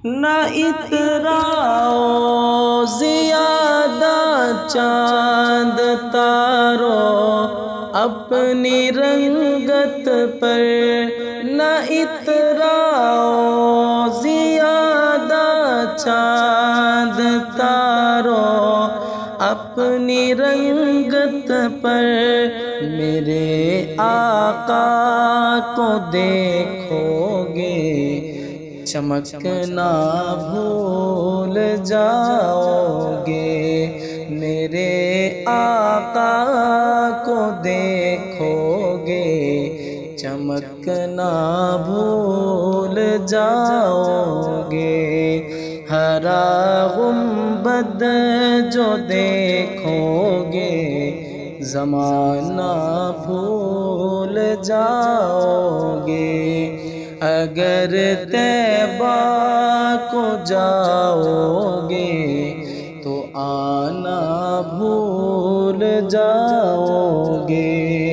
نہ اتراؤ زیادہ چاند تارو اپنی رنگت پر، نہ اتراؤ زیادہ چاند تارو اپنی رنگت پر، میرے آقا کو دیکھو گے چمکنا بھول جاؤ گے، میرے آقا کو دیکھو گے چمکنا بھول جاؤ گے، ہرا گنبد جو دیکھو گے زمانہ بھول جاؤ گے، اگر طیبہ کو جاؤ گے تو آنا بھول جاؤ گے۔